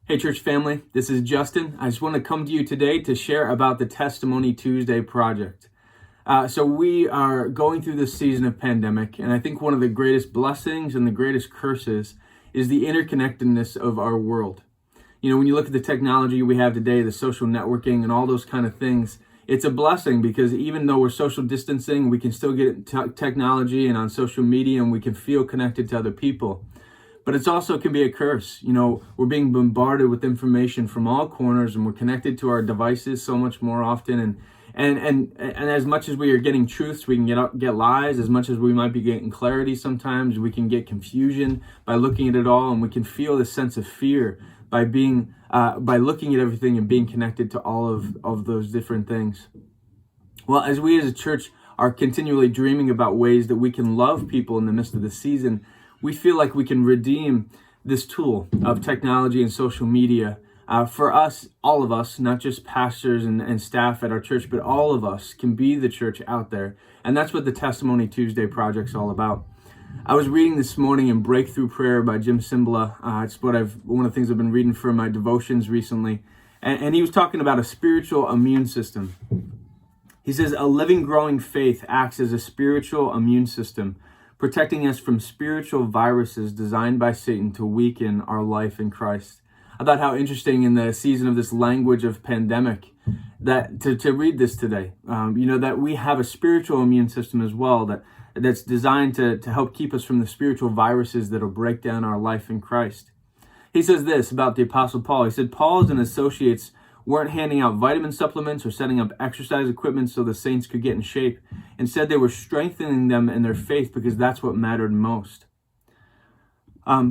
Hey church family, this is Justin. I just want to come to you today to share about the Testimony Tuesday project. So we are going through this season of pandemic, and I think one of the greatest blessings and the greatest curses is the interconnectedness of our world. You know, when you look at the technology we have today, the social networking and all those kind of things, it's a blessing because even though we're social distancing, we can still get technology and on social media, and we can feel connected to other people. But it's also can be a curse. You know, we're being bombarded with information from all corners, and we're connected to our devices so much more often. And as much as we are getting truths, we can get lies. As much as we might be getting clarity, sometimes we can get confusion by looking at it all, and we can feel this sense of fear by looking at everything and being connected to all of those different things. Well, as we as a church are continually dreaming about ways that we can love people in the midst of the season, we feel like we can redeem this tool of technology and social media for us, all of us, not just pastors and staff at our church, but all of us can be the church out there. And that's what the Testimony Tuesday project's all about. I was reading this morning in Breakthrough Prayer by Jim Cymbala. It's one of the things I've been reading for my devotions recently. And he was talking about a spiritual immune system. He says, a living, growing faith acts as a spiritual immune system, protecting us from spiritual viruses designed by Satan to weaken our life in Christ. I thought how interesting in the season of this language of pandemic that to read this today. That we have a spiritual immune system as well that's designed to help keep us from the spiritual viruses that'll break down our life in Christ. He says this about the Apostle Paul. He said, Paul and associates weren't handing out vitamin supplements or setting up exercise equipment so the saints could get in shape. Instead, they were strengthening them in their faith because that's what mattered most.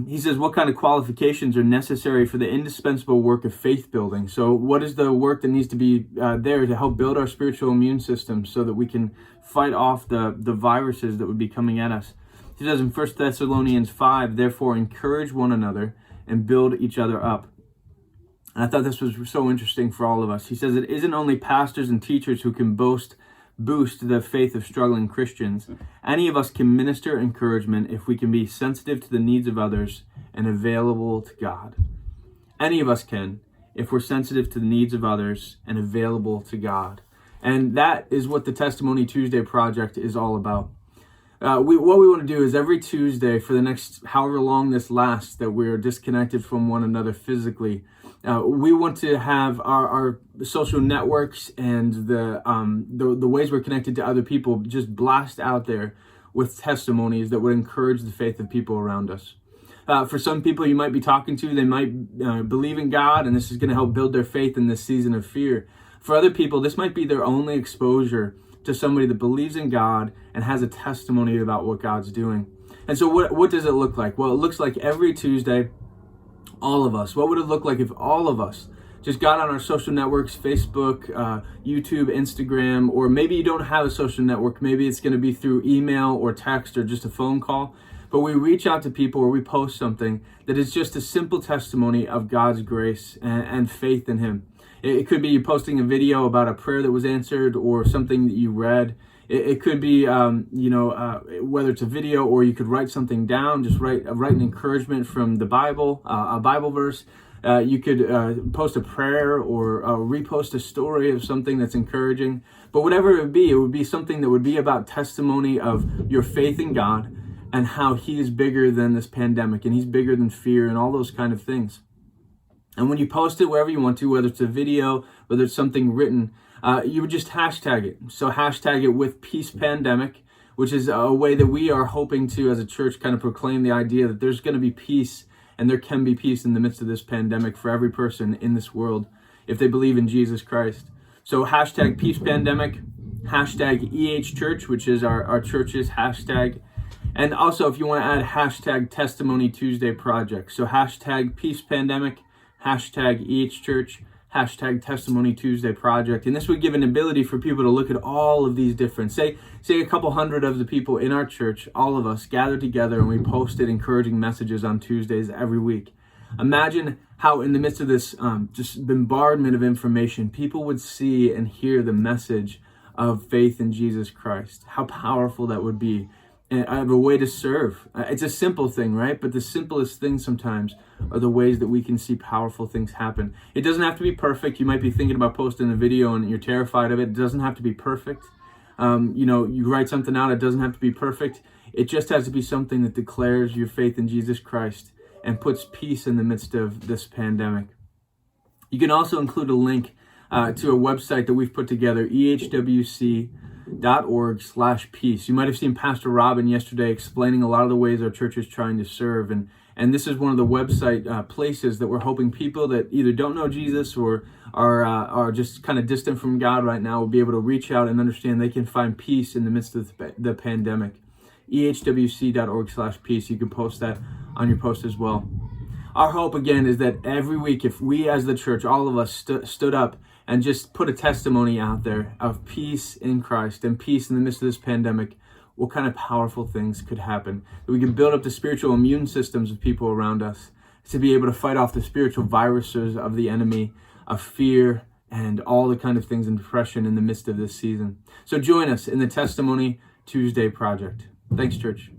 He says, what kind of qualifications are necessary for the indispensable work of faith building? So what is the work that needs to be there to help build our spiritual immune system so that we can fight off the viruses that would be coming at us? He says in 1 Thessalonians 5, therefore encourage one another and build each other up. And I thought this was so interesting for all of us. He says it isn't only pastors and teachers who can boost the faith of struggling Christians. Any of us can minister encouragement if we can be sensitive to the needs of others and available to God. Any of us can if we're sensitive to the needs of others and available to God. And that is what the Testimony Tuesday project is all about. What we want to do is every Tuesday for the next however long this lasts that we're disconnected from one another physically, we want to have our social networks and the ways we're connected to other people just blast out there with testimonies that would encourage the faith of people around us. For some people you might be talking to, they might believe in God, and this is going to help build their faith in this season of fear. For other people, this might be their only exposure to somebody that believes in God and has a testimony about what God's doing. And so what does it look like? Well, it looks like every Tuesday, all of us. What would it look like if all of us just got on our social networks, Facebook, YouTube, Instagram, or maybe you don't have a social network. Maybe it's going to be through email or text or just a phone call. But we reach out to people or we post something that is just a simple testimony of God's grace and faith in Him. It could be you posting a video about a prayer that was answered or something that you read. It could be, whether it's a video or you could write something down, just write an encouragement from the Bible, a Bible verse. You could post a prayer or repost a story of something that's encouraging. But whatever it would be something that would be about testimony of your faith in God and how He is bigger than this pandemic and He's bigger than fear and all those kind of things. And when you post it wherever you want to, whether it's a video, whether it's something written, you would just hashtag it. So hashtag it with Peace Pandemic, which is a way that we are hoping to, as a church, kind of proclaim the idea that there's going to be peace and there can be peace in the midst of this pandemic for every person in this world if they believe in Jesus Christ. So hashtag Peace Pandemic, hashtag EH Church, which is our church's hashtag. And also if you want to add hashtag Testimony Tuesday Project. So hashtag Peace Pandemic, hashtag EH Church, hashtag Testimony Tuesday Project. And this would give an ability for people to look at all of these different, say a couple hundred of the people in our church, all of us gather together and we posted encouraging messages on Tuesdays every week. Imagine how in the midst of this just bombardment of information, people would see and hear the message of faith in Jesus Christ. How powerful that would be and I have a way to serve. It's a simple thing, right? But the simplest things sometimes are the ways that we can see powerful things happen. It doesn't have to be perfect. You might be thinking about posting a video and you're terrified of it. It doesn't have to be perfect. You write something out. It doesn't have to be perfect. It just has to be something that declares your faith in Jesus Christ and puts peace in the midst of this pandemic. You can also include a link to a website that we've put together, ehwc.org/peace. You might have seen Pastor Robin yesterday explaining a lot of the ways our church is trying to serve. And this is one of the website places that we're hoping people that either don't know Jesus or are just kind of distant from God right now will be able to reach out and understand they can find peace in the midst of the pandemic. ehwc.org/peace. You can post that on your post as well. Our hope, again, is that every week, if we as the church, all of us stood up and just put a testimony out there of peace in Christ and peace in the midst of this pandemic, what kind of powerful things could happen. That we can build up the spiritual immune systems of people around us to be able to fight off the spiritual viruses of the enemy, of fear, and all the kind of things in depression in the midst of this season. So join us in the Testimony Tuesday Project. Thanks, church.